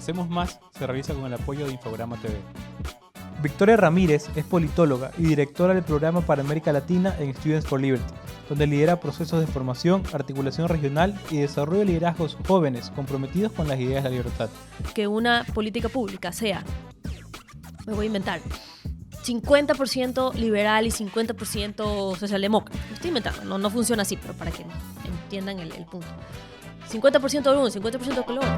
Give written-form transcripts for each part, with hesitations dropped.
Hacemos Más se realiza con el apoyo de Infograma TV. Victoria Ramírez es politóloga y directora del programa para América Latina en Students for Liberty, donde lidera procesos de formación, articulación regional y desarrollo de liderazgos jóvenes comprometidos con las ideas de la libertad. Que una política pública sea, me voy a inventar, 50% liberal y 50% socialdemócrata. Lo estoy inventando, no funciona así, pero para que entiendan el punto. 50% de uno, 50% de lo otro.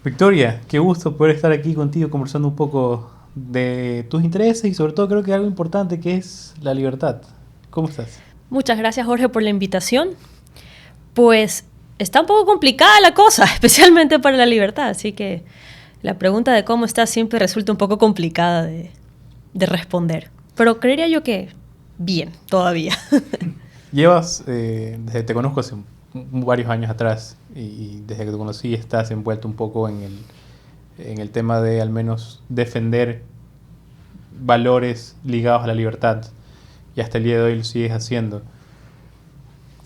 Victoria, qué gusto poder estar aquí contigo conversando un poco de tus intereses y sobre todo creo que algo importante que es la libertad. ¿Cómo estás? Muchas gracias, Jorge, por la invitación. Pues está un poco complicada la cosa, especialmente para la libertad, así que la pregunta de cómo estás siempre resulta un poco complicada de responder. Pero creería yo que bien, todavía. Llevas, desde te conozco hace varios años atrás y desde que te conocí estás envuelto un poco en el tema de al menos defender valores ligados a la libertad y hasta el día de hoy lo sigues haciendo.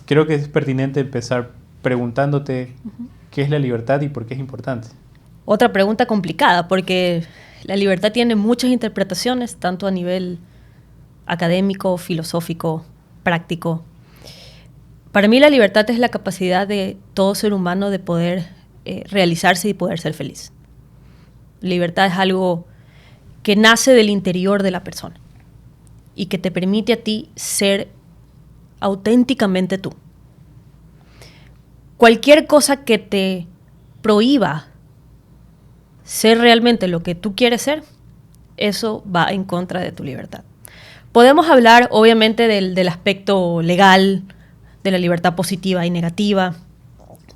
Creo que es pertinente empezar preguntándote qué es la libertad y por qué es importante. Otra pregunta complicada porque la libertad tiene muchas interpretaciones, tanto a nivel académico, filosófico, práctico. Para mí la libertad es la capacidad de todo ser humano de poder realizarse y poder ser feliz. Libertad es algo que nace del interior de la persona y que te permite a ti ser auténticamente tú. Cualquier cosa que te prohíba ser realmente lo que tú quieres ser, eso va en contra de tu libertad. Podemos hablar obviamente del aspecto legal, de la libertad positiva y negativa.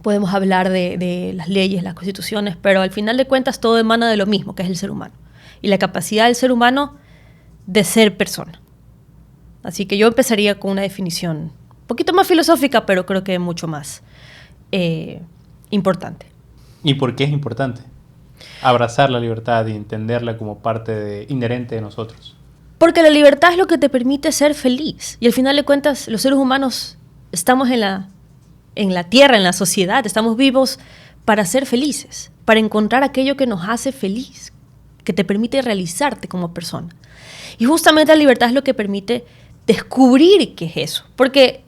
Podemos hablar de las leyes, las constituciones, pero al final de cuentas todo emana de lo mismo, que es el ser humano. Y la capacidad del ser humano de ser persona. Así que yo empezaría con una definición un poquito más filosófica, pero creo que mucho más importante. ¿Y por qué es importante abrazar la libertad y entenderla como parte inherente de nosotros? Porque la libertad es lo que te permite ser feliz. Y al final de cuentas los seres humanos estamos en la tierra, en la sociedad, estamos vivos para ser felices, para encontrar aquello que nos hace feliz, que te permite realizarte como persona. Y justamente la libertad es lo que permite descubrir qué es eso. Porque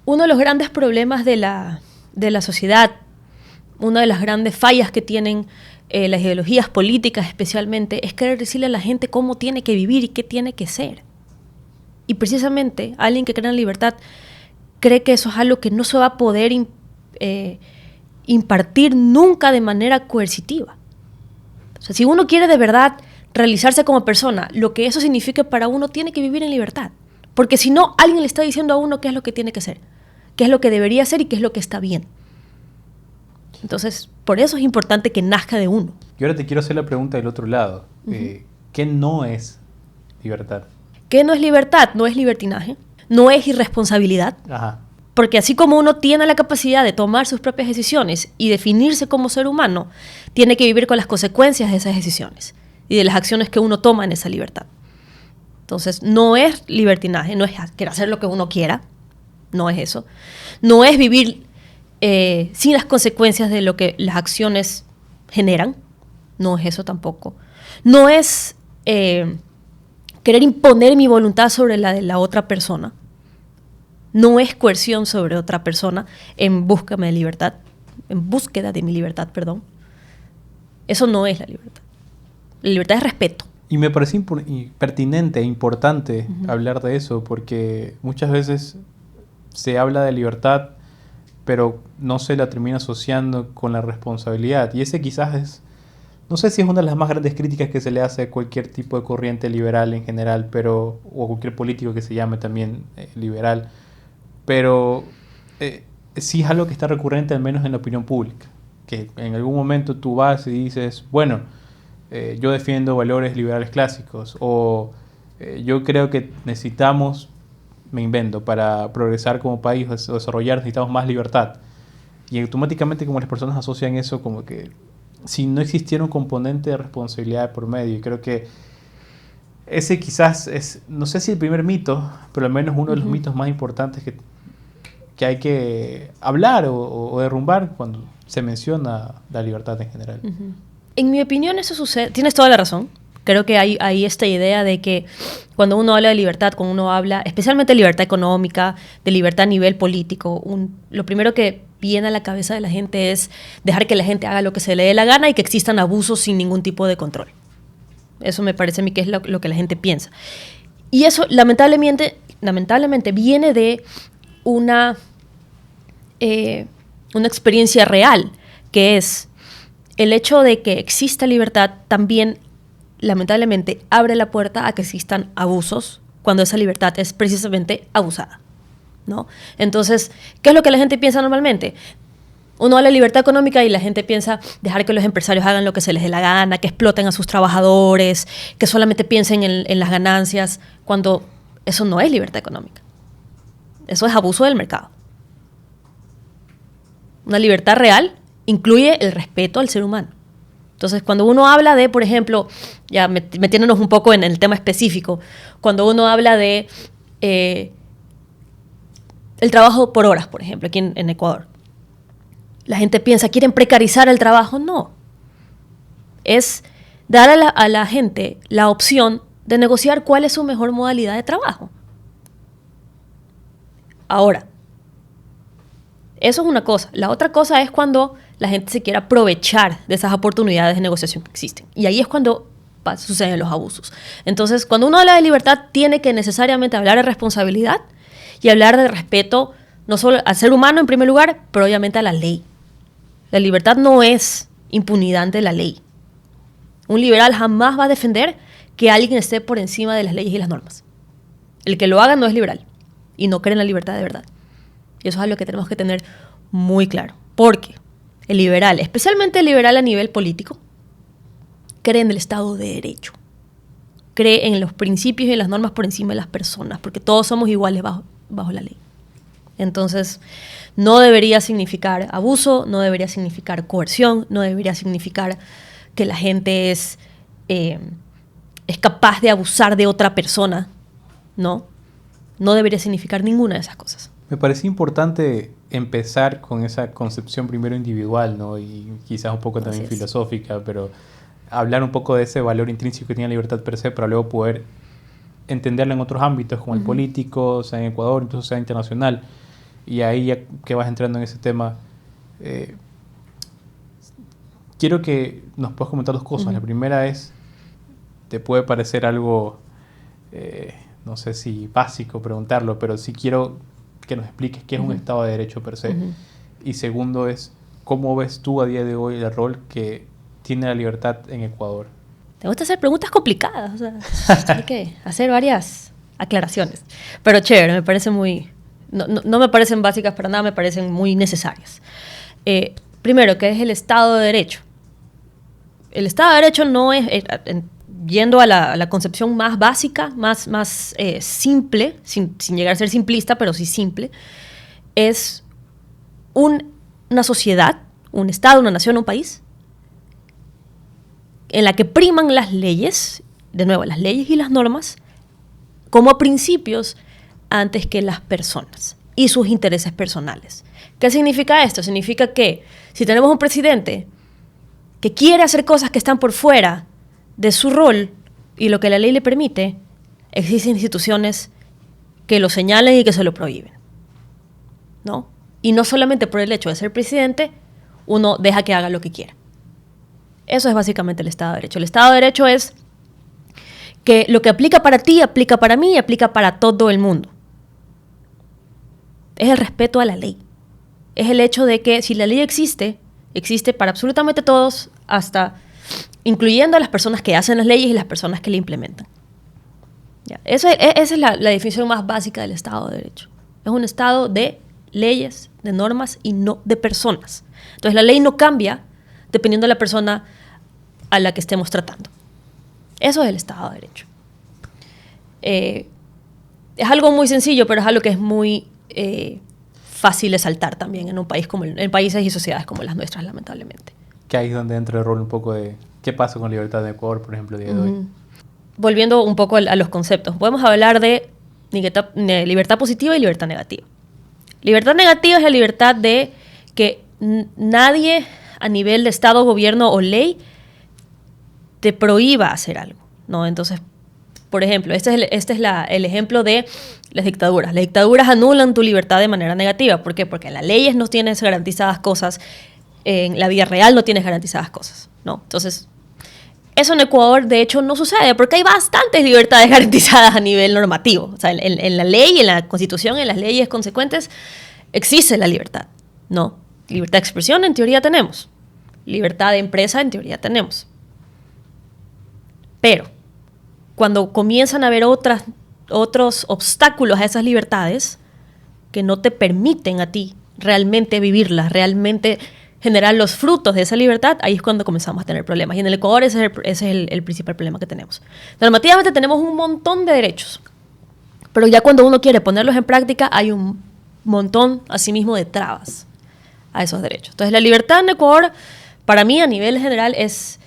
uno de los grandes problemas de la sociedad, una de las grandes fallas que tienen las ideologías políticas especialmente, es querer decirle a la gente cómo tiene que vivir y qué tiene que ser. Y precisamente alguien que cree en la libertad cree que eso es algo que no se va a poder impartir nunca de manera coercitiva. O sea, si uno quiere de verdad realizarse como persona, lo que eso significa para uno tiene que vivir en libertad. Porque si no, alguien le está diciendo a uno qué es lo que tiene que ser, qué es lo que debería ser y qué es lo que está bien. Entonces, por eso es importante que nazca de uno. Y ahora te quiero hacer la pregunta del otro lado. ¿Qué no es libertad? ¿Qué no es libertad? No es libertinaje. No es irresponsabilidad. Ajá. Porque así como uno tiene la capacidad de tomar sus propias decisiones y definirse como ser humano, tiene que vivir con las consecuencias de esas decisiones y de las acciones que uno toma en esa libertad. Entonces, no es libertinaje, no es querer hacer lo que uno quiera, no es eso. No es vivir sin las consecuencias de lo que las acciones generan, no es eso tampoco. No es querer imponer mi voluntad sobre la de la otra persona. No es coerción sobre otra persona en búsqueda de mi libertad, perdón. Eso no es la libertad. La libertad es respeto. Y me parece pertinente e importante hablar de eso, porque muchas veces se habla de libertad, pero no se la termina asociando con la responsabilidad. Y ese quizás es, no sé si es una de las más grandes críticas que se le hace a cualquier tipo de corriente liberal en general, o a cualquier político que se llame también liberal. Pero sí es algo que está recurrente al menos en la opinión pública, que en algún momento tú vas y dices, bueno, yo defiendo valores liberales clásicos, o yo creo que necesitamos, me invento, para progresar como país o desarrollar necesitamos más libertad. Y automáticamente como las personas asocian eso como que si no existiera un componente de responsabilidad por medio. Y creo que ese quizás es, no sé si el primer mito, pero al menos uno de los mitos más importantes que hay que hablar o derrumbar cuando se menciona la libertad en general. En mi opinión eso sucede, tienes toda la razón. Creo que hay esta idea de que cuando uno habla de libertad, cuando uno habla especialmente de libertad económica, de libertad a nivel político, lo primero que viene a la cabeza de la gente es dejar que la gente haga lo que se le dé la gana y que existan abusos sin ningún tipo de control. Eso me parece a mí que es lo que la gente piensa. Y eso lamentablemente viene de una experiencia real, que es el hecho de que exista libertad también lamentablemente abre la puerta a que existan abusos cuando esa libertad es precisamente abusada, ¿no? Entonces, ¿qué es lo que la gente piensa normalmente? Uno habla de libertad económica y la gente piensa dejar que los empresarios hagan lo que se les dé la gana, que exploten a sus trabajadores, que solamente piensen en las ganancias, cuando eso no es libertad económica. Eso es abuso del mercado. Una libertad real incluye el respeto al ser humano. Entonces, cuando uno habla de, por ejemplo, ya metiéndonos un poco en el tema específico, cuando uno habla de el trabajo por horas, por ejemplo, aquí en Ecuador, la gente piensa, ¿quieren precarizar el trabajo? No. Es dar a la gente la opción de negociar cuál es su mejor modalidad de trabajo. Ahora, eso es una cosa. La otra cosa es cuando la gente se quiere aprovechar de esas oportunidades de negociación que existen. Y ahí es cuando suceden los abusos. Entonces, cuando uno habla de libertad, tiene que necesariamente hablar de responsabilidad y hablar de respeto, no solo al ser humano en primer lugar, pero obviamente a la ley. La libertad no es impunidad ante la ley. Un liberal jamás va a defender que alguien esté por encima de las leyes y las normas. El que lo haga no es liberal y no cree en la libertad de verdad. Y eso es algo que tenemos que tener muy claro. Porque el liberal, especialmente el liberal a nivel político, cree en el Estado de Derecho. Cree en los principios y las normas por encima de las personas, porque todos somos iguales bajo la ley. Entonces, no debería significar abuso, no debería significar coerción, no debería significar que la gente es capaz de abusar de otra persona, ¿no? No debería significar ninguna de esas cosas. Me parece importante empezar con esa concepción primero individual, ¿no? Y quizás un poco también filosófica, pero hablar un poco de ese valor intrínseco que tiene la libertad per se para luego poder entenderla en otros ámbitos, como el político, sea en Ecuador, incluso sea internacional. Y ahí ya que vas entrando en ese tema, quiero que nos puedas comentar dos cosas. La primera es, te puede parecer algo, no sé si básico preguntarlo, pero sí quiero que nos expliques qué es un Estado de Derecho per se. Y segundo es, ¿cómo ves tú a día de hoy el rol que tiene la libertad en Ecuador? Te gusta hacer preguntas complicadas, o sea, hay que hacer varias aclaraciones. Pero chévere, me parece muy... No me parecen básicas para nada, me parecen muy necesarias. Primero, ¿qué es el Estado de Derecho? El Estado de Derecho no es, yendo a la concepción más básica, más simple, sin llegar a ser simplista, pero sí simple, es una sociedad, un Estado, una nación, un país, en la que priman las leyes, de nuevo, las leyes y las normas, como principios antes que las personas y sus intereses personales. ¿Qué significa esto? Significa que si tenemos un presidente que quiere hacer cosas que están por fuera de su rol y lo que la ley le permite, existen instituciones que lo señalen y que se lo prohíben, ¿no? Y no solamente por el hecho de ser presidente, uno deja que haga lo que quiera. Eso es básicamente el Estado de Derecho. El Estado de Derecho es que lo que aplica para ti, aplica para mí y aplica para todo el mundo. Es el respeto a la ley. Es el hecho de que si la ley existe para absolutamente todos, hasta incluyendo a las personas que hacen las leyes y las personas que la implementan. Ya. Esa es la definición más básica del Estado de Derecho. Es un Estado de leyes, de normas y no de personas. Entonces la ley no cambia dependiendo de la persona a la que estemos tratando. Eso es el Estado de Derecho. Es algo muy sencillo, pero es algo que es muy fácil de saltar también en un país en países y sociedades como las nuestras, lamentablemente. Que ahí es donde entra el rol un poco de qué pasa con la libertad de Ecuador, por ejemplo, el día de hoy. Volviendo un poco a los conceptos, podemos hablar de libertad positiva y libertad negativa. Libertad negativa es la libertad de que nadie a nivel de Estado, gobierno o ley te prohíba hacer algo, ¿no? Entonces, por ejemplo, este es el ejemplo de las dictaduras. Las dictaduras anulan tu libertad de manera negativa. ¿Por qué? Porque en las leyes no tienes garantizadas cosas, en la vida real no tienes garantizadas cosas, ¿no? Entonces, eso en Ecuador, de hecho, no sucede porque hay bastantes libertades garantizadas a nivel normativo. O sea, en la ley, en la Constitución, en las leyes consecuentes, existe la libertad, ¿no? Libertad de expresión, en teoría, tenemos. Libertad de empresa, en teoría, tenemos. Pero, cuando comienzan a haber otros obstáculos a esas libertades que no te permiten a ti realmente vivirlas, realmente generar los frutos de esa libertad, ahí es cuando comenzamos a tener problemas. Y en el Ecuador ese es el principal problema que tenemos. Normativamente tenemos un montón de derechos, pero ya cuando uno quiere ponerlos en práctica hay un montón, asimismo, de trabas a esos derechos. Entonces la libertad en Ecuador, para mí a nivel general, es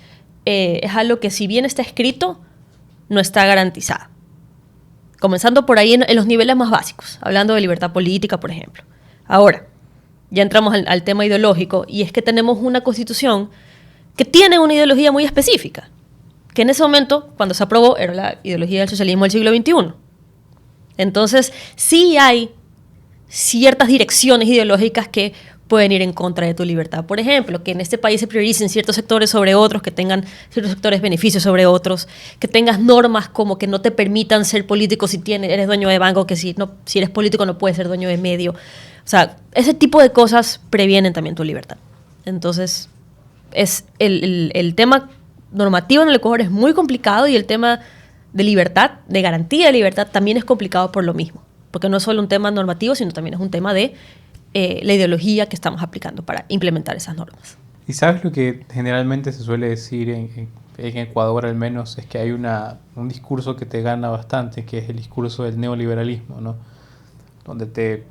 algo que si bien está escrito, no está garantizada. Comenzando por ahí en los niveles más básicos, hablando de libertad política, por ejemplo. Ahora, ya entramos al tema ideológico, y es que tenemos una constitución que tiene una ideología muy específica, que en ese momento, cuando se aprobó, era la ideología del socialismo del siglo XXI. Entonces, sí hay ciertas direcciones ideológicas que pueden ir en contra de tu libertad. Por ejemplo, que en este país se prioricen ciertos sectores sobre otros, que tengan ciertos sectores beneficios sobre otros, que tengas normas como que no te permitan ser político si eres dueño de banco, que si eres político no puedes ser dueño de medio. O sea, ese tipo de cosas previenen también tu libertad. Entonces, el tema normativo en el Ecuador es muy complicado, y el tema de libertad, de garantía de libertad, también es complicado por lo mismo. Porque no es solo un tema normativo, sino también es un tema de la ideología que estamos aplicando para implementar esas normas. ¿Y sabes lo que generalmente se suele decir en Ecuador al menos? Es que hay un discurso que te gana bastante, que es el discurso del neoliberalismo, ¿no? Donde te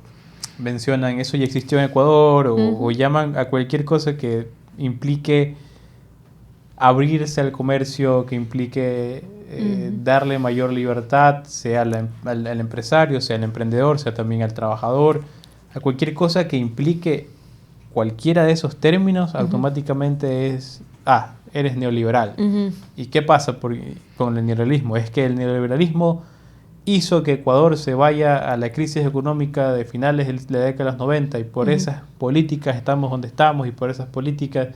mencionan eso ya existió en Ecuador, o llaman a cualquier cosa que implique abrirse al comercio, que implique darle mayor libertad, sea al empresario, sea al emprendedor, sea también al trabajador. A cualquier cosa que implique cualquiera de esos términos, automáticamente eres neoliberal. ¿Y qué pasa con el neoliberalismo? Es que el neoliberalismo hizo que Ecuador se vaya a la crisis económica de finales de la década de los 90, y por esas políticas estamos donde estamos, y por esas políticas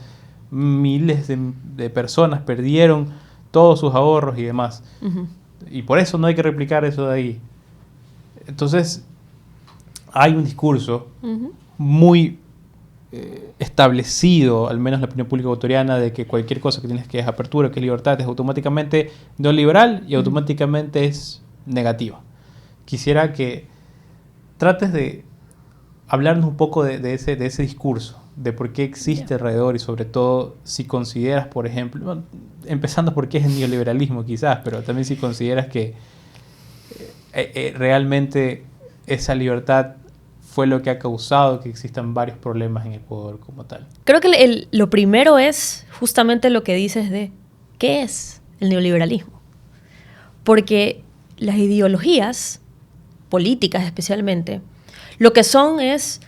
miles de personas perdieron todos sus ahorros y demás. Y por eso no hay que replicar eso de ahí. Entonces, hay un discurso muy establecido, al menos en la opinión pública ecuatoriana, de que cualquier cosa que tienes que es apertura, que es libertad, es automáticamente neoliberal y automáticamente es negativa. Quisiera que trates de hablarnos un poco de ese discurso, de por qué existe alrededor, y sobre todo si consideras, por ejemplo, empezando por qué es el neoliberalismo quizás, pero también si consideras que realmente esa libertad fue lo que ha causado que existan varios problemas en Ecuador como tal. Creo que lo primero es justamente lo que dices de ¿qué es el neoliberalismo? Porque las ideologías políticas especialmente, lo que son es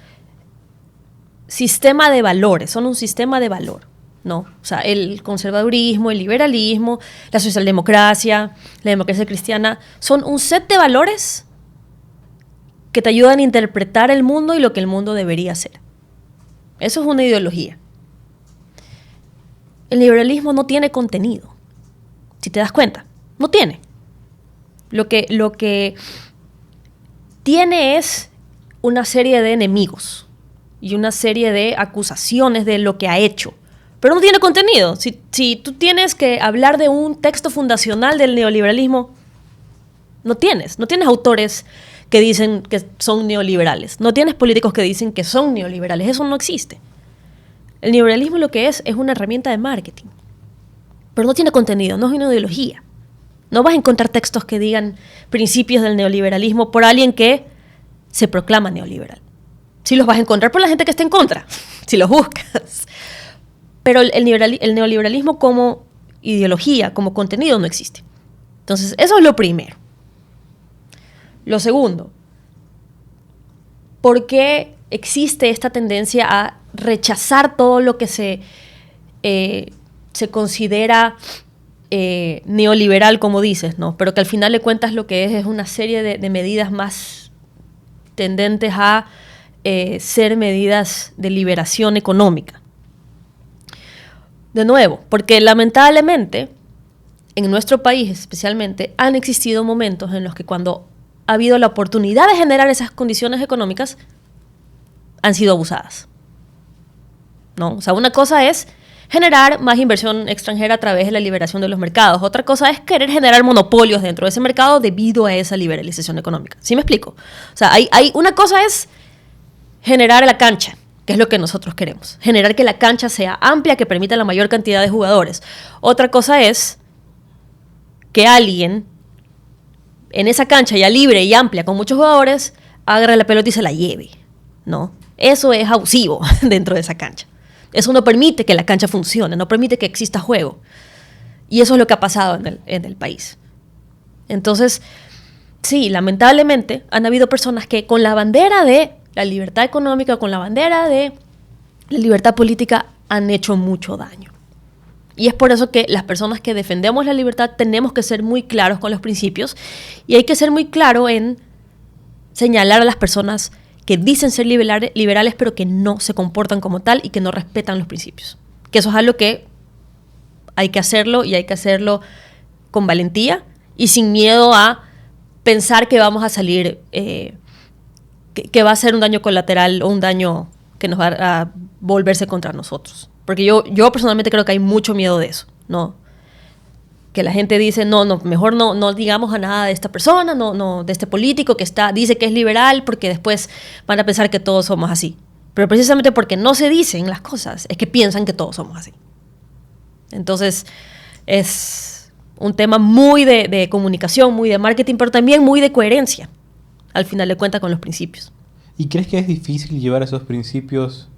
sistema de valores, son un sistema de valor, ¿no? O sea, el conservadurismo, el liberalismo, la socialdemocracia, la democracia cristiana, son un set de valores que te ayudan a interpretar el mundo y lo que el mundo debería ser. Eso es una ideología. El liberalismo no tiene contenido, si te das cuenta, no tiene. Lo que tiene es una serie de enemigos y una serie de acusaciones de lo que ha hecho, pero no tiene contenido. Si tú tienes que hablar de un texto fundacional del neoliberalismo, no tienes autores que dicen que son neoliberales, no tienes políticos que dicen que son neoliberales, eso no existe. El neoliberalismo lo que es una herramienta de marketing, pero no tiene contenido, no es una ideología. No vas a encontrar textos que digan principios del neoliberalismo por alguien que se proclama neoliberal. Sí los vas a encontrar por la gente que está en contra, si los buscas. Pero el neoliberalismo como ideología, como contenido, no existe. Entonces, eso es lo primero. Lo segundo, ¿por qué existe esta tendencia a rechazar todo lo que se considera neoliberal, como dices, ¿no? Pero que al final de cuentas lo que es una serie de medidas más tendentes a ser medidas de liberación económica. De nuevo, porque lamentablemente en nuestro país especialmente han existido momentos en los que cuando ha habido la oportunidad de generar esas condiciones económicas han sido abusadas, ¿no? O sea, una cosa es generar más inversión extranjera a través de la liberación de los mercados. Otra cosa es querer generar monopolios dentro de ese mercado debido a esa liberalización económica. ¿Sí me explico? O sea, una cosa es generar la cancha, que es lo que nosotros queremos. Generar que la cancha sea amplia, que permita la mayor cantidad de jugadores. Otra cosa es que alguien en esa cancha ya libre y amplia con muchos jugadores agarre la pelota y se la lleve, ¿no? Eso es abusivo dentro de esa cancha. Eso no permite que la cancha funcione, no permite que exista juego. Y eso es lo que ha pasado en el país. Entonces, sí, lamentablemente han habido personas que con la bandera de la libertad económica, con la bandera de la libertad política, han hecho mucho daño. Y es por eso que las personas que defendemos la libertad tenemos que ser muy claros con los principios y hay que ser muy claro en señalar a las personas que dicen ser liberales pero que no se comportan como tal y que no respetan los principios. Que eso es algo que hay que hacerlo y hay que hacerlo con valentía y sin miedo a pensar que vamos a salir, que va a ser un daño colateral o un daño que nos va a volverse contra nosotros. Porque yo personalmente creo que hay mucho miedo de eso, ¿no? Que la gente dice, no, mejor no digamos a nada de esta persona, no de este político que dice que es liberal, porque después van a pensar que todos somos así. Pero precisamente porque no se dicen las cosas, es que piensan que todos somos así. Entonces, es un tema muy de comunicación, muy de marketing, pero también muy de coherencia, al final de cuentas, con los principios. ¿Y crees que es difícil llevar esos principios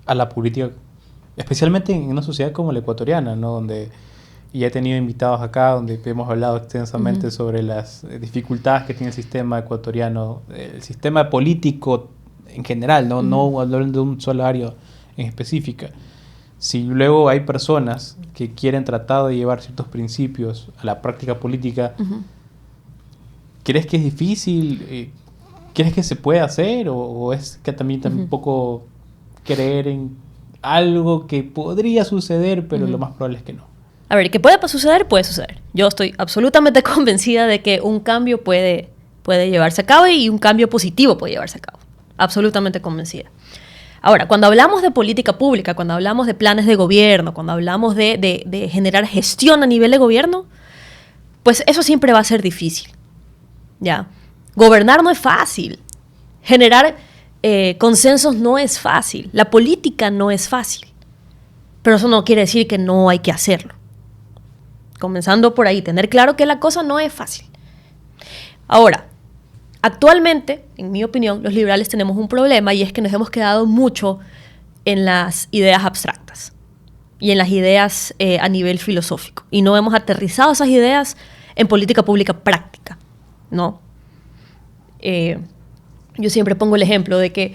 a la política, especialmente en una sociedad como la ecuatoriana, ¿no? Donde y he tenido invitados acá donde hemos hablado extensamente sobre las dificultades que tiene el sistema ecuatoriano, el sistema político en general, no hablando de un solo área en específica. Si luego hay personas que quieren tratar de llevar ciertos principios a la práctica política, ¿crees que es difícil? ¿Crees que se puede hacer? ¿O es que también un poco creer en algo que podría suceder, pero lo más probable es que no? A ver, ¿qué puede suceder? Puede suceder. Yo estoy absolutamente convencida de que un cambio puede llevarse a cabo y un cambio positivo puede llevarse a cabo. Absolutamente convencida. Ahora, cuando hablamos de política pública, cuando hablamos de planes de gobierno, cuando hablamos de generar gestión a nivel de gobierno, pues eso siempre va a ser difícil, ¿ya? Gobernar no es fácil. Generar consensos no es fácil. La política no es fácil. Pero eso no quiere decir que no hay que hacerlo. Comenzando por ahí, tener claro que la cosa no es fácil. Ahora, actualmente, en mi opinión, los liberales tenemos un problema y es que nos hemos quedado mucho en las ideas abstractas y en las ideas a nivel filosófico y no hemos aterrizado esas ideas en política pública práctica, ¿no? Yo siempre pongo el ejemplo de que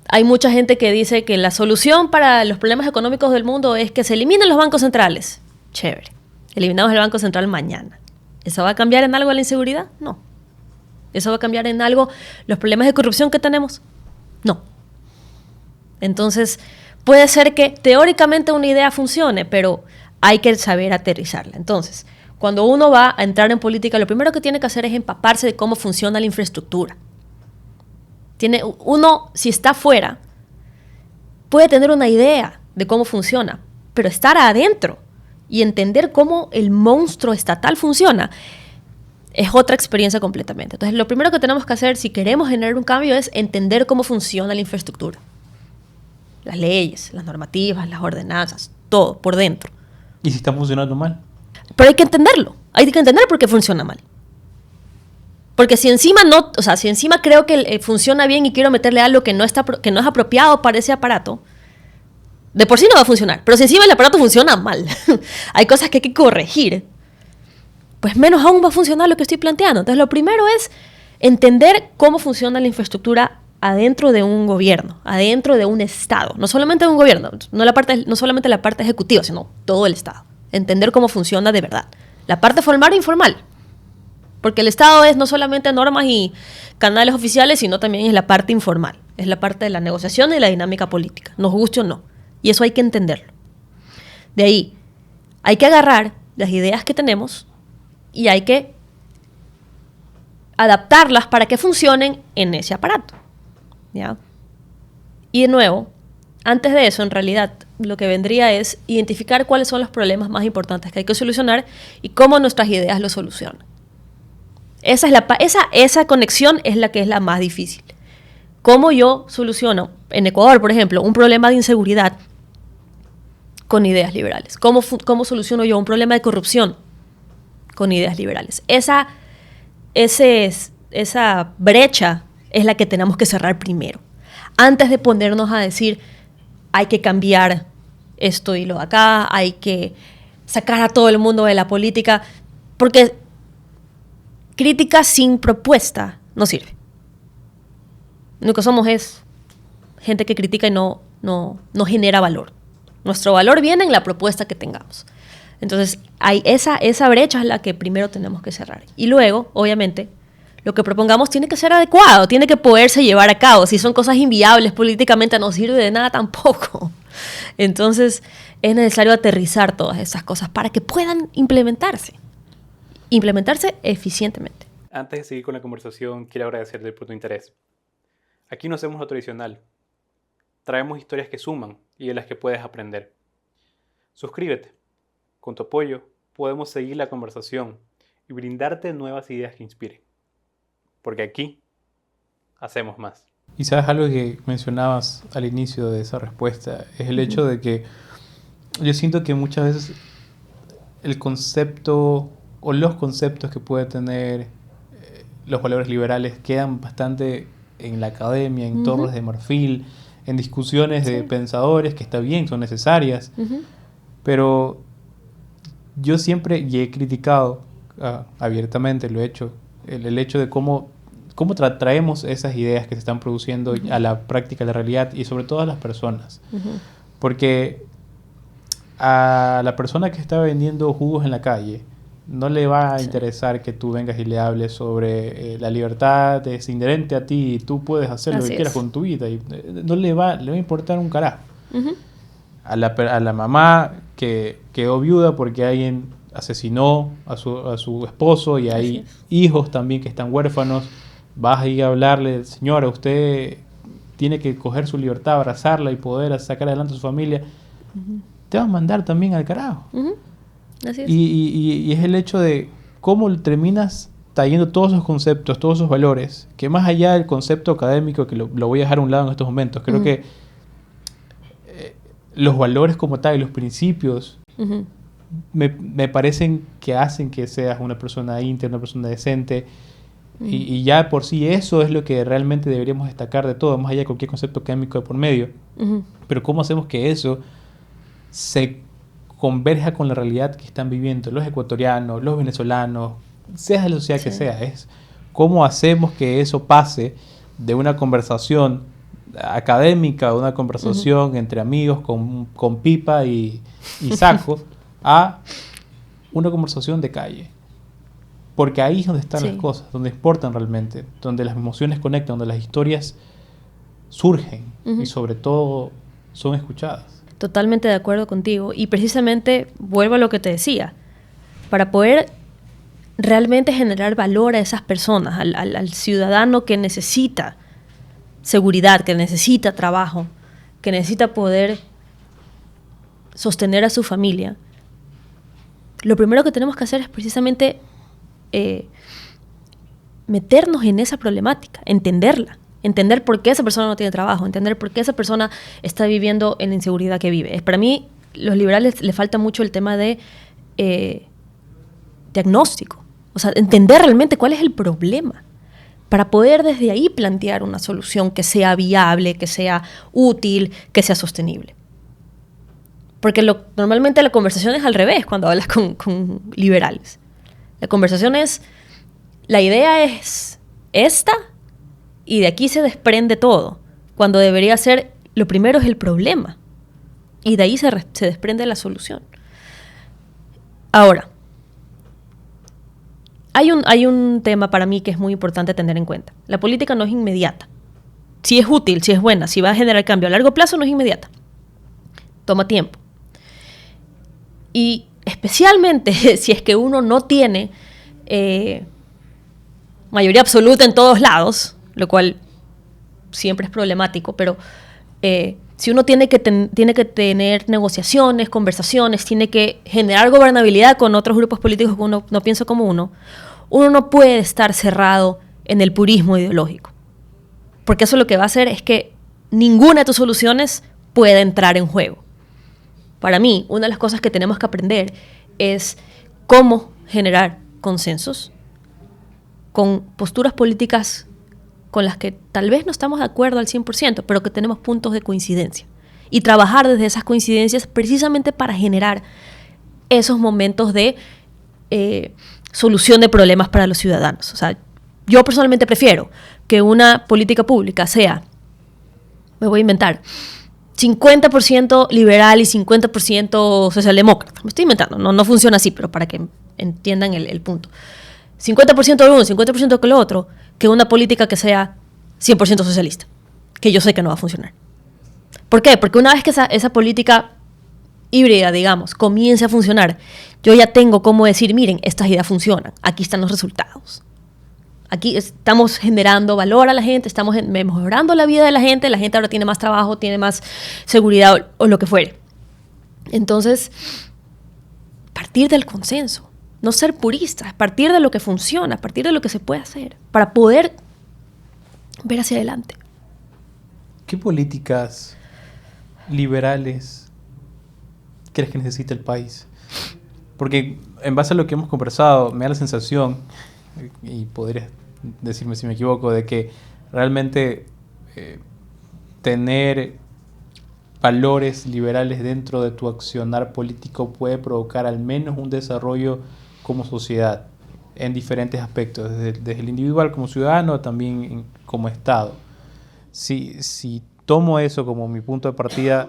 hay mucha gente que dice que la solución para los problemas económicos del mundo es que se eliminen los bancos centrales. Chévere. Eliminamos el Banco Central mañana. ¿Eso va a cambiar en algo la inseguridad? No. ¿Eso va a cambiar en algo los problemas de corrupción que tenemos? No. Entonces, puede ser que teóricamente una idea funcione, pero hay que saber aterrizarla. Entonces, cuando uno va a entrar en política, lo primero que tiene que hacer es empaparse de cómo funciona la infraestructura. Uno, si está fuera, puede tener una idea de cómo funciona, pero estar adentro y entender cómo el monstruo estatal funciona es otra experiencia completamente. Entonces, lo primero que tenemos que hacer si queremos generar un cambio es entender cómo funciona la infraestructura. Las leyes, las normativas, las ordenanzas, todo por dentro. ¿Y si está funcionando mal? Pero hay que entenderlo. Hay que entender por qué funciona mal. Porque si encima si encima creo que funciona bien y quiero meterle algo que no es apropiado para ese aparato, de por sí no va a funcionar. Pero si encima el aparato funciona mal, hay cosas que hay que corregir, pues menos aún va a funcionar lo que estoy planteando. Entonces, lo primero es entender cómo funciona la infraestructura adentro de un gobierno, adentro de un Estado. No solamente de un gobierno, no solamente la parte ejecutiva, sino todo el Estado. Entender cómo funciona de verdad. La parte formal e informal. Porque el Estado es no solamente normas y canales oficiales, sino también es la parte informal. Es la parte de la negociación y la dinámica política, nos guste o no. Y eso hay que entenderlo. De ahí, hay que agarrar las ideas que tenemos y hay que adaptarlas para que funcionen en ese aparato. ¿Ya? Y de nuevo, antes de eso, en realidad, lo que vendría es identificar cuáles son los problemas más importantes que hay que solucionar y cómo nuestras ideas los solucionan. Esa conexión es la que es la más difícil. ¿Cómo yo soluciono, en Ecuador, por ejemplo, un problema de inseguridad con ideas liberales? ¿Cómo soluciono yo un problema de corrupción con ideas liberales? Esa brecha es la que tenemos que cerrar primero. Antes de ponernos a decir, hay que cambiar esto y lo de acá, hay que sacar a todo el mundo de la política, porque crítica sin propuesta no sirve. Lo que somos es gente que critica y no genera valor. Nuestro valor viene en la propuesta que tengamos. Entonces, esa brecha es la que primero tenemos que cerrar. Y luego, obviamente, lo que propongamos tiene que ser adecuado, tiene que poderse llevar a cabo. Si son cosas inviables políticamente, no sirve de nada tampoco. Entonces, es necesario aterrizar todas esas cosas para que puedan implementarse eficientemente. Antes de seguir con la conversación, quiero agradecerte por tu interés. Aquí no hacemos lo tradicional. Traemos historias que suman y de las que puedes aprender. Suscríbete. Con tu apoyo, podemos seguir la conversación y brindarte nuevas ideas que inspiren. Porque aquí hacemos más. Y sabes, algo que mencionabas al inicio de esa respuesta es el hecho de que yo siento que muchas veces el concepto o los conceptos que puede tener los valores liberales quedan bastante en la academia, en torres de marfil, en discusiones de pensadores, que está bien, son necesarias, pero yo siempre, y he criticado abiertamente, lo he hecho, el hecho de cómo traemos esas ideas que se están produciendo a la práctica, a la realidad, y sobre todo a las personas. Porque a la persona que está vendiendo jugos en la calle no le va a interesar que tú vengas y le hables sobre la libertad es inherente a ti y tú puedes hacer lo que quieras con tu vida. Y no le va a importar un carajo. A la mamá que quedó viuda porque alguien asesinó a su esposo y hay hijos también que están huérfanos, vas a ir a hablarle, señora, usted tiene que coger su libertad, abrazarla y poder sacar adelante a su familia, te va a mandar también al carajo. Así es. Y es el hecho de cómo terminas trayendo todos esos conceptos, todos esos valores, que más allá del concepto académico, que lo voy a dejar a un lado en estos momentos, creo que los valores como tal, los principios, me parecen que hacen que seas una persona íntegra, una persona decente, y ya por sí eso es lo que realmente deberíamos destacar de todo, más allá de cualquier concepto académico de por medio. Pero cómo hacemos que eso se converja con la realidad que están viviendo los ecuatorianos, los venezolanos, sea de la sociedad que sea, es cómo hacemos que eso pase de una conversación académica, una conversación entre amigos con pipa y saco, a una conversación de calle. Porque ahí es donde están las cosas, donde importan realmente, donde las emociones conectan, donde las historias surgen y sobre todo son escuchadas. Totalmente de acuerdo contigo. Y precisamente vuelvo a lo que te decía. Para poder realmente generar valor a esas personas, al ciudadano que necesita seguridad, que necesita trabajo, que necesita poder sostener a su familia, lo primero que tenemos que hacer es precisamente meternos en esa problemática, entenderla. Entender por qué esa persona no tiene trabajo, entender por qué esa persona está viviendo en la inseguridad que vive. Para mí, los liberales les falta mucho el tema de diagnóstico. O sea, entender realmente cuál es el problema para poder desde ahí plantear una solución que sea viable, que sea útil, que sea sostenible. Porque normalmente la conversación es al revés cuando hablas con liberales. La conversación es, la idea es esta, Y de aquí se desprende todo, cuando debería ser, lo primero es el problema, y de ahí se desprende la solución. Ahora, hay un tema para mí que es muy importante tener en cuenta. La política no es inmediata. Si es útil, si es buena, si va a generar cambio a largo plazo, no es inmediata. Toma tiempo. Y especialmente si es que uno no tiene mayoría absoluta en todos lados, lo cual siempre es problemático, pero si uno tiene que tener negociaciones, conversaciones, tiene que generar gobernabilidad con otros grupos políticos que uno no piensa como uno no puede estar cerrado en el purismo ideológico. Porque eso lo que va a hacer es que ninguna de tus soluciones pueda entrar en juego. Para mí, una de las cosas que tenemos que aprender es cómo generar consensos con posturas políticas con las que tal vez no estamos de acuerdo al 100%, pero que tenemos puntos de coincidencia. Y trabajar desde esas coincidencias precisamente para generar esos momentos de solución de problemas para los ciudadanos. O sea, yo personalmente prefiero que una política pública sea, me voy a inventar, 50% liberal y 50% socialdemócrata. Me estoy inventando, no funciona así, pero para que entiendan el punto. 50% de uno, 50% de lo otro, que una política que sea 100% socialista, que yo sé que no va a funcionar. ¿Por qué? Porque una vez que esa política híbrida, digamos, comience a funcionar, yo ya tengo cómo decir, miren, estas ideas funcionan, aquí están los resultados. Aquí estamos generando valor a la gente, estamos mejorando la vida de la gente ahora tiene más trabajo, tiene más seguridad o lo que fuere. Entonces, partir del consenso, no ser puristas, partir de lo que funciona, partir de lo que se puede hacer, para poder ver hacia adelante. ¿Qué políticas liberales crees que necesita el país? Porque en base a lo que hemos conversado, me da la sensación, y podrías decirme si me equivoco, de que realmente tener valores liberales dentro de tu accionar político puede provocar al menos un desarrollo como sociedad en diferentes aspectos, desde el individual como ciudadano, también como Estado. Si tomo eso como mi punto de partida,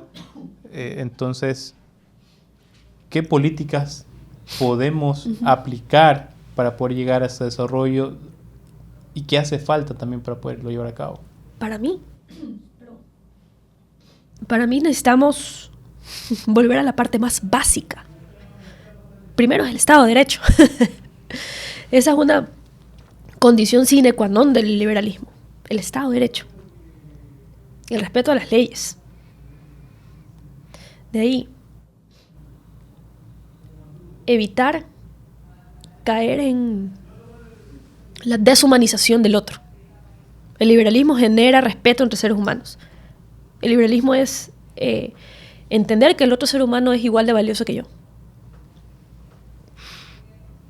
entonces, ¿qué políticas podemos aplicar para poder llegar a ese desarrollo y qué hace falta también para poderlo llevar a cabo? Para mí necesitamos volver a la parte más básica. Primero es el Estado de Derecho. Esa es una condición sine qua non del liberalismo. El Estado de Derecho. El respeto a las leyes. De ahí, evitar caer en la deshumanización del otro. El liberalismo genera respeto entre seres humanos. El liberalismo es entender que el otro ser humano es igual de valioso que yo.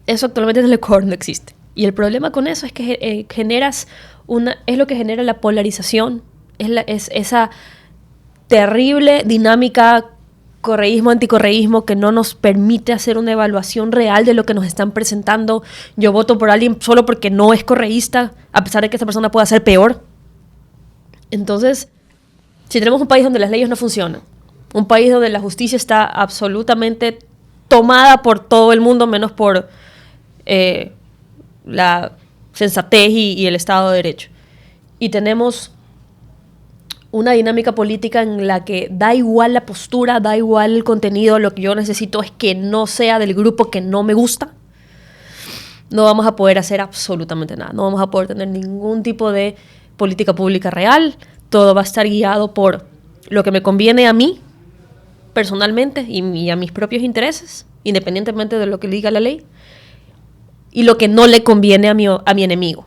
Eso actualmente en el Ecuador no existe. Y el problema con eso es que es lo que genera la polarización, es esa terrible dinámica correísmo-anticorreísmo que no nos permite hacer una evaluación real de lo que nos están presentando. Yo voto por alguien solo porque no es correísta, a pesar de que esa persona pueda ser peor. Entonces, si tenemos un país donde las leyes no funcionan, un país donde la justicia está absolutamente tomada por todo el mundo, menos por la sensatez y el Estado de Derecho, y tenemos una dinámica política en la que da igual la postura, da igual el contenido, lo que yo necesito es que no sea del grupo que no me gusta, no vamos a poder hacer absolutamente nada, no vamos a poder tener ningún tipo de política pública real, todo va a estar guiado por lo que me conviene a mí, personalmente, y a mis propios intereses, independientemente de lo que diga la ley, y lo que no le conviene a mi enemigo,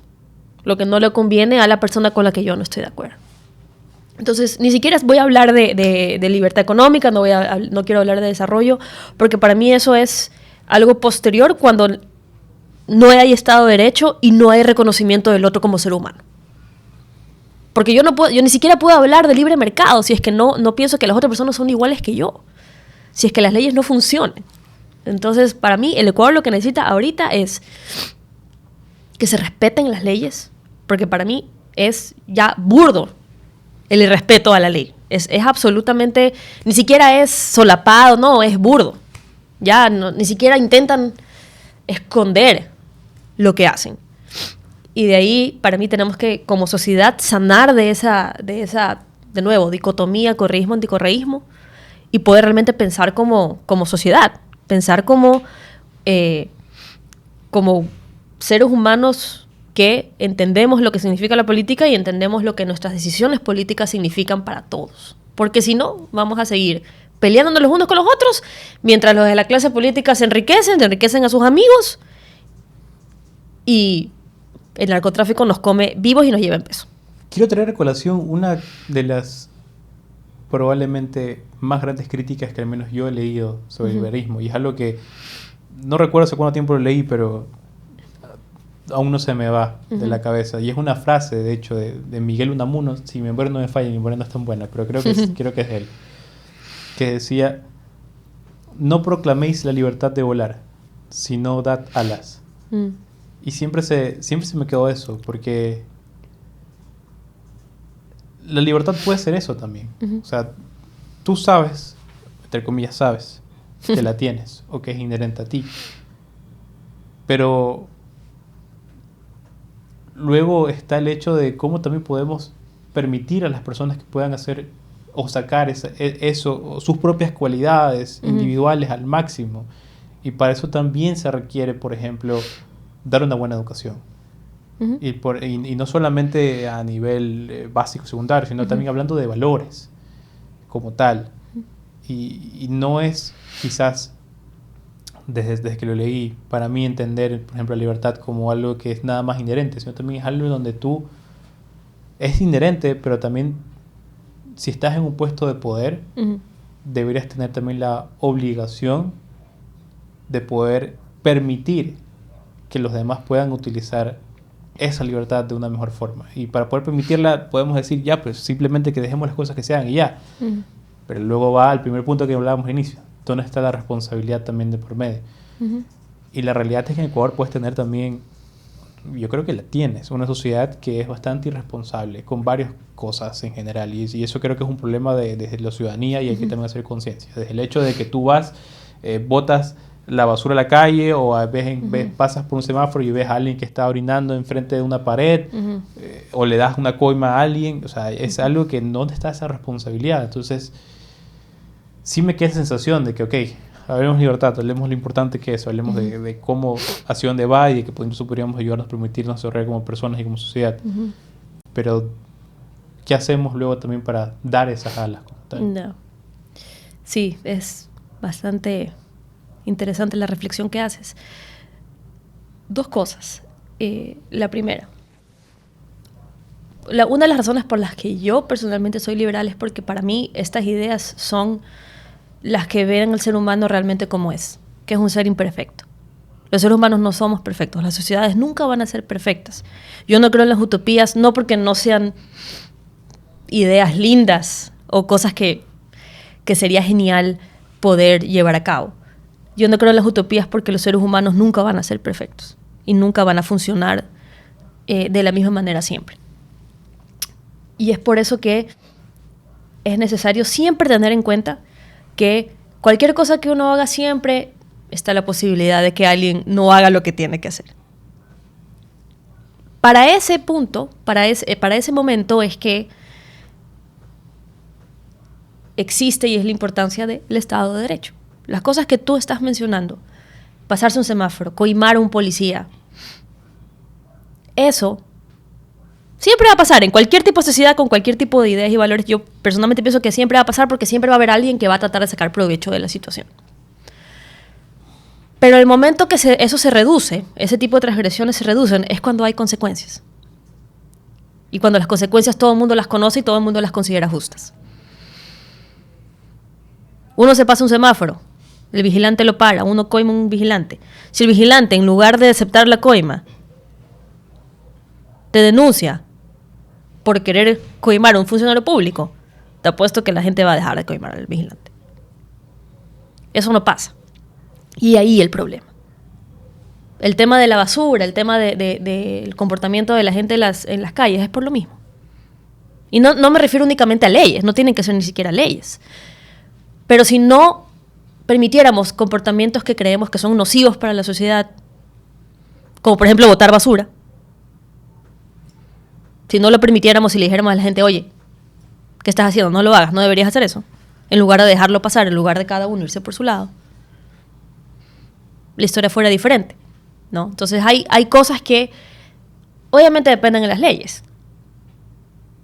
lo que no le conviene a la persona con la que yo no estoy de acuerdo. Entonces, ni siquiera voy a hablar de libertad económica, no quiero hablar de desarrollo, porque para mí eso es algo posterior cuando no hay Estado de Derecho y no hay reconocimiento del otro como ser humano. Porque yo ni siquiera puedo hablar de libre mercado si es que no pienso que las otras personas son iguales que yo, si es que las leyes no funcionan. Entonces, para mí, el Ecuador lo que necesita ahorita es que se respeten las leyes, porque para mí es ya burdo el irrespeto a la ley. Es absolutamente, ni siquiera es solapado, no, es burdo. Ya ni siquiera intentan esconder lo que hacen. Y de ahí, para mí, tenemos que, como sociedad, sanar de esa de nuevo, dicotomía, correísmo, anticorreísmo, y poder realmente pensar como sociedad, pensar como seres humanos que entendemos lo que significa la política y entendemos lo que nuestras decisiones políticas significan para todos. Porque si no, vamos a seguir peleándonos los unos con los otros, mientras los de la clase política se enriquecen a sus amigos, y el narcotráfico nos come vivos y nos lleva en peso. Quiero traer a colación una de las probablemente más grandes críticas que al menos yo he leído sobre el verismo, y es algo que no recuerdo hace cuánto tiempo lo leí, pero aún no se me va de la cabeza, y es una frase, de hecho, de Miguel Unamuno. Si mi memoria no me falla, mi memoria no es tan buena, pero creo que es de él, que decía: no proclaméis la libertad de volar, sino dad alas. Y siempre se me quedó eso, porque la libertad puede ser eso también. O sea, tú sabes, entre comillas sabes, que la tienes o que es inherente a ti. Pero luego está el hecho de cómo también podemos permitir a las personas que puedan hacer o sacar eso, sus propias cualidades individuales al máximo. Y para eso también se requiere, por ejemplo, dar una buena educación. Y no solamente a nivel básico, secundario, sino también hablando de valores como tal. Y no es quizás, desde que lo leí, para mí entender, por ejemplo, la libertad como algo que es nada más inherente, sino también es algo donde tú es inherente, pero también si estás en un puesto de poder, deberías tener también la obligación de poder permitir que los demás puedan utilizar esa libertad de una mejor forma. Y para poder permitirla, podemos decir, ya, pues simplemente que dejemos las cosas que sean y ya. Pero luego va al primer punto que hablábamos al inicio. ¿Dónde está la responsabilidad también de por medio? Y la realidad es que en Ecuador puedes tener también, yo creo que la tienes, una sociedad que es bastante irresponsable con varias cosas en general. Y eso creo que es un problema desde la ciudadanía, y hay que también hacer conciencia. Desde el hecho de que tú vas, botas la basura a la calle, o a veces pasas por un semáforo y ves a alguien que está orinando enfrente de una pared, o le das una coima a alguien. O sea, es algo que no está esa responsabilidad. Entonces, sí me queda esa sensación de que, ok, hablemos libertad, hablemos lo importante que es, hablemos de cómo, hacia dónde va, y de que incluso podríamos ayudarnos, permitirnos desarrollar como personas y como sociedad. Pero, ¿qué hacemos luego también para dar esas alas como tal? No. Sí, es bastante interesante la reflexión que haces. Dos cosas. La primera, una de las razones por las que yo personalmente soy liberal es porque para mí estas ideas son las que ven al ser humano realmente como es, que es un ser imperfecto. Los seres humanos no somos perfectos, las sociedades nunca van a ser perfectas. Yo no creo en las utopías, no porque no sean ideas lindas o cosas que sería genial poder llevar a cabo. Yo no creo en las utopías porque los seres humanos nunca van a ser perfectos y nunca van a funcionar de la misma manera siempre. Y es por eso que es necesario siempre tener en cuenta que cualquier cosa que uno haga, siempre está la posibilidad de que alguien no haga lo que tiene que hacer. Para ese punto, para ese momento es que existe y es la importancia del Estado de Derecho. Las cosas que tú estás mencionando, pasarse un semáforo, coimar a un policía, eso siempre va a pasar en cualquier tipo de sociedad, con cualquier tipo de ideas y valores. Yo personalmente pienso que siempre va a pasar, porque siempre va a haber alguien que va a tratar de sacar provecho de la situación. Pero el momento que eso se reduce, ese tipo de transgresiones se reducen, es cuando hay consecuencias. Y cuando las consecuencias todo el mundo las conoce y todo el mundo las considera justas. Uno se pasa un semáforo, el vigilante lo para, uno coima a un vigilante. Si el vigilante, en lugar de aceptar la coima, te denuncia por querer coimar a un funcionario público, te apuesto que la gente va a dejar de coimar al vigilante. Eso no pasa. Y ahí el problema. El tema de la basura, el tema del comportamiento de la gente en las calles, es por lo mismo. Y no me refiero únicamente a leyes, no tienen que ser ni siquiera leyes. Pero si no permitiéramos comportamientos que creemos que son nocivos para la sociedad, como por ejemplo botar basura, si no lo permitiéramos y le dijéramos a la gente, oye, ¿qué estás haciendo? No lo hagas, no deberías hacer eso. En lugar de dejarlo pasar, en lugar de cada uno irse por su lado, la historia fuera diferente, ¿no? Entonces hay cosas que obviamente dependen de las leyes,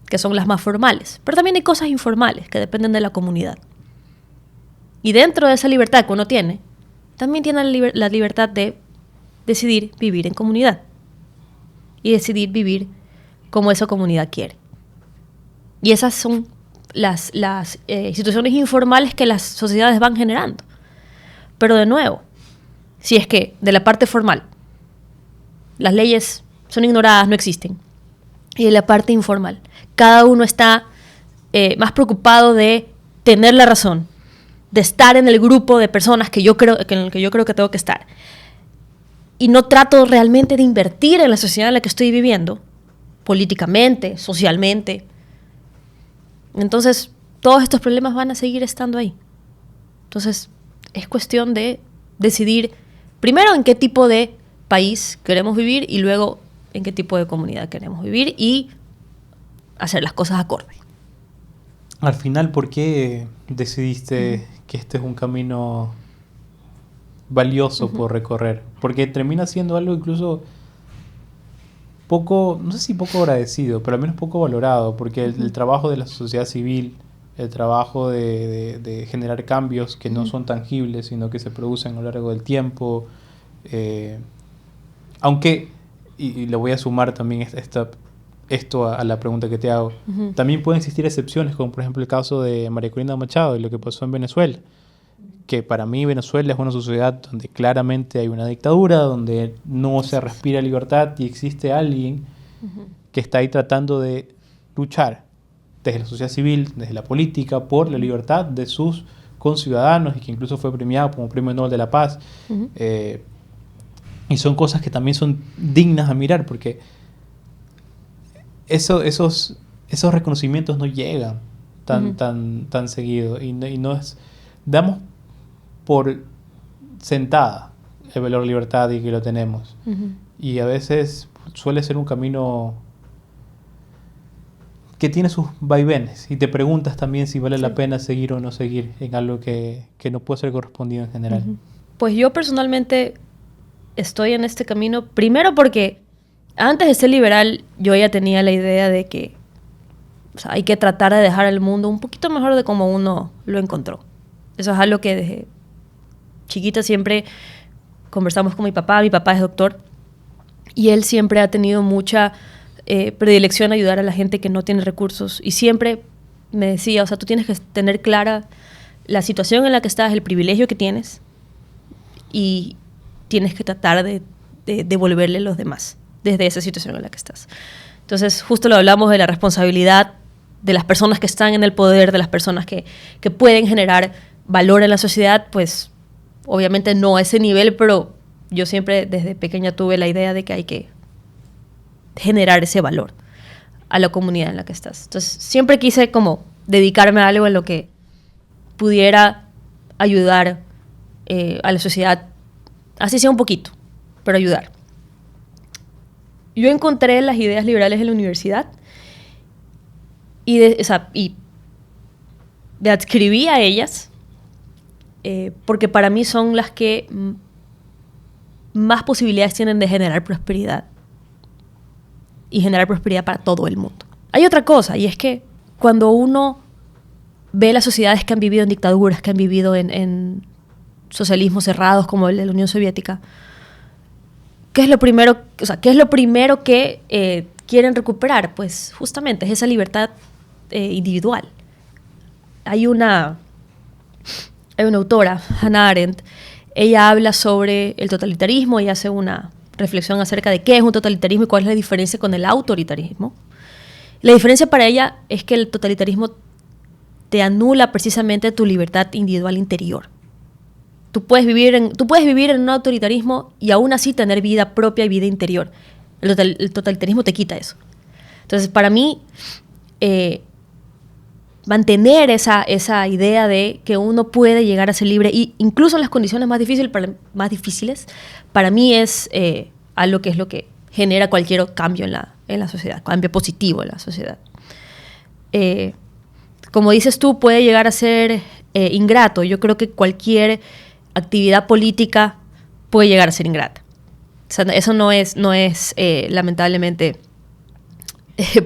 que son las más formales, pero también hay cosas informales que dependen de la comunidad. Y dentro de esa libertad que uno tiene, también tiene la libertad de decidir vivir en comunidad y decidir vivir como esa comunidad quiere. Y esas son las situaciones informales que las sociedades van generando. Pero de nuevo, si es que de la parte formal las leyes son ignoradas, no existen, y de la parte informal cada uno está más preocupado de tener la razón, de estar en el grupo de personas en el que yo creo que tengo que estar, y no trato realmente de invertir en la sociedad en la que estoy viviendo, políticamente, socialmente, entonces todos estos problemas van a seguir estando ahí. Entonces es cuestión de decidir primero en qué tipo de país queremos vivir y luego en qué tipo de comunidad queremos vivir y hacer las cosas acorde. Al final, ¿por qué decidiste que este es un camino valioso por recorrer? Porque termina siendo algo incluso poco, no sé si poco agradecido, pero al menos poco valorado, porque el trabajo de la sociedad civil, el trabajo de generar cambios que no son tangibles, sino que se producen a lo largo del tiempo, aunque, y le voy a sumar también esto a la pregunta que te hago, también pueden existir excepciones, como por ejemplo el caso de María Corina Machado y lo que pasó en Venezuela, que para mí Venezuela es una sociedad donde claramente hay una dictadura, donde no se respira libertad y existe alguien que está ahí tratando de luchar desde la sociedad civil, desde la política, por la libertad de sus conciudadanos y que incluso fue premiado como Premio Nobel de la Paz. Y son cosas que también son dignas a mirar porque esos reconocimientos no llegan tan seguido y no es... Damos por sentada el valor de libertad y que lo tenemos. Y a veces suele ser un camino que tiene sus vaivenes y te preguntas también si vale la pena seguir o no seguir en algo que no puede ser correspondido en general. Pues yo personalmente estoy en este camino primero porque antes de ser liberal yo ya tenía la idea de que hay que tratar de dejar el mundo un poquito mejor de como uno lo encontró. Eso es algo que desde chiquita siempre conversamos con mi papá es doctor y él siempre ha tenido mucha predilección a ayudar a la gente que no tiene recursos y siempre me decía, tú tienes que tener clara la situación en la que estás, el privilegio que tienes y tienes que tratar de devolverle a los demás desde esa situación en la que estás. Entonces justo lo hablamos de la responsabilidad de las personas que están en el poder, de las personas que pueden generar valor en la sociedad, pues obviamente no a ese nivel, pero yo siempre desde pequeña tuve la idea de que hay que generar ese valor a la comunidad en la que estás. Entonces siempre quise como dedicarme a algo en lo que pudiera ayudar a la sociedad, así sea un poquito, pero ayudar. Yo encontré las ideas liberales en la universidad y me adscribí a ellas porque para mí son las que más posibilidades tienen de generar prosperidad y generar prosperidad para todo el mundo. Hay otra cosa, y es que cuando uno ve las sociedades que han vivido en dictaduras, que han vivido en socialismos cerrados como el de la Unión Soviética, ¿qué es lo primero que quieren recuperar? Pues justamente es esa libertad individual. Hay una autora, Hannah Arendt, ella habla sobre el totalitarismo y hace una reflexión acerca de qué es un totalitarismo y cuál es la diferencia con el autoritarismo. La diferencia para ella es que el totalitarismo te anula precisamente tu libertad individual interior. tú puedes vivir en un autoritarismo y aún así tener vida propia y vida interior. El totalitarismo te quita eso. Entonces, para mí, mantener esa idea de que uno puede llegar a ser libre, y incluso en las condiciones más difíciles, para mí es algo que es lo que genera cualquier cambio en la sociedad, cambio positivo en la sociedad. Como dices tú, puede llegar a ser ingrato. Yo creo que cualquier actividad política puede llegar a ser ingrata. O sea, eso no es lamentablemente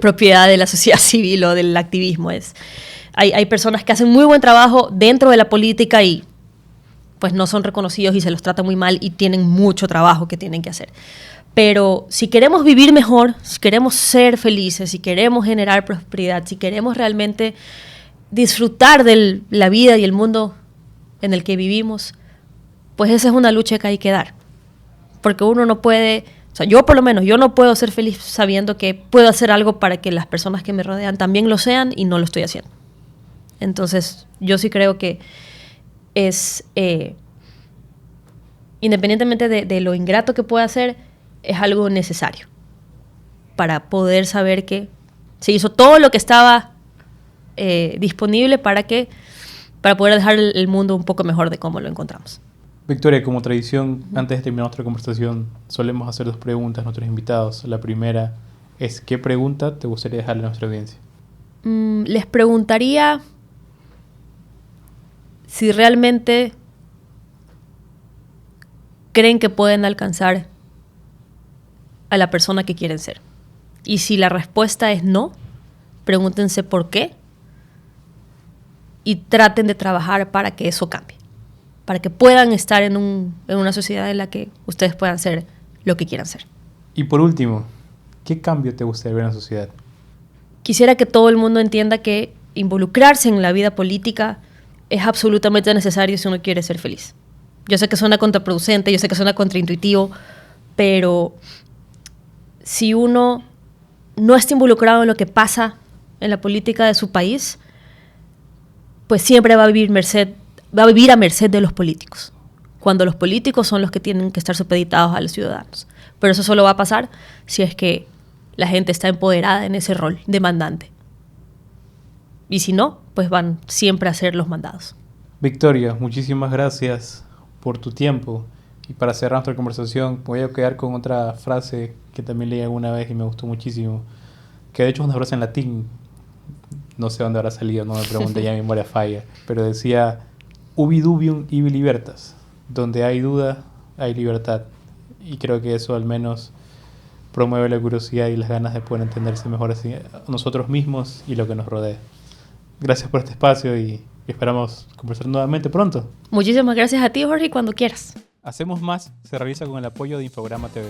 propiedad de la sociedad civil o del activismo. Hay personas que hacen muy buen trabajo dentro de la política y pues no son reconocidos y se los trata muy mal y tienen mucho trabajo que tienen que hacer. Pero si queremos vivir mejor, si queremos ser felices, si queremos generar prosperidad, si queremos realmente disfrutar de la vida y el mundo en el que vivimos, pues esa es una lucha que hay que dar. Porque uno no puede, o sea, yo por lo menos, yo no puedo ser feliz sabiendo que puedo hacer algo para que las personas que me rodean también lo sean y no lo estoy haciendo. Entonces, yo sí creo que es, independientemente de lo ingrato que pueda ser, es algo necesario para poder saber que se hizo todo lo que estaba disponible para poder dejar el mundo un poco mejor de cómo lo encontramos. Victoria, como tradición, antes de terminar nuestra conversación, solemos hacer 2 preguntas a nuestros invitados. La primera es, ¿qué pregunta te gustaría dejarle a nuestra audiencia? Les preguntaría si realmente creen que pueden alcanzar a la persona que quieren ser. Y si la respuesta es no, pregúntense por qué y traten de trabajar para que eso cambie, para que puedan estar en una sociedad en la que ustedes puedan ser lo que quieran ser. Y por último, ¿qué cambio te gustaría ver en la sociedad? Quisiera que todo el mundo entienda que involucrarse en la vida política es absolutamente necesario si uno quiere ser feliz. Yo sé que suena contraproducente, yo sé que suena contraintuitivo, pero si uno no está involucrado en lo que pasa en la política de su país, pues siempre va a vivir a merced de los políticos, cuando los políticos son los que tienen que estar supeditados a los ciudadanos. Pero eso solo va a pasar si es que la gente está empoderada en ese rol de mandante. Y si no, pues van siempre a ser los mandados. Victoria, muchísimas gracias por tu tiempo. Y para cerrar nuestra conversación, voy a quedar con otra frase que también leí alguna vez y me gustó muchísimo, que de hecho es una frase en latín, no sé dónde habrá salido, no me pregunté, ya mi memoria falla, pero decía, ubi dubium ibi libertas, donde hay duda, hay libertad. Y creo que eso al menos promueve la curiosidad y las ganas de poder entenderse mejor así, nosotros mismos y lo que nos rodea. Gracias por este espacio y esperamos conversar nuevamente pronto. Muchísimas gracias a ti, Jorge, cuando quieras. Hacemos Más se realiza con el apoyo de Infograma TV.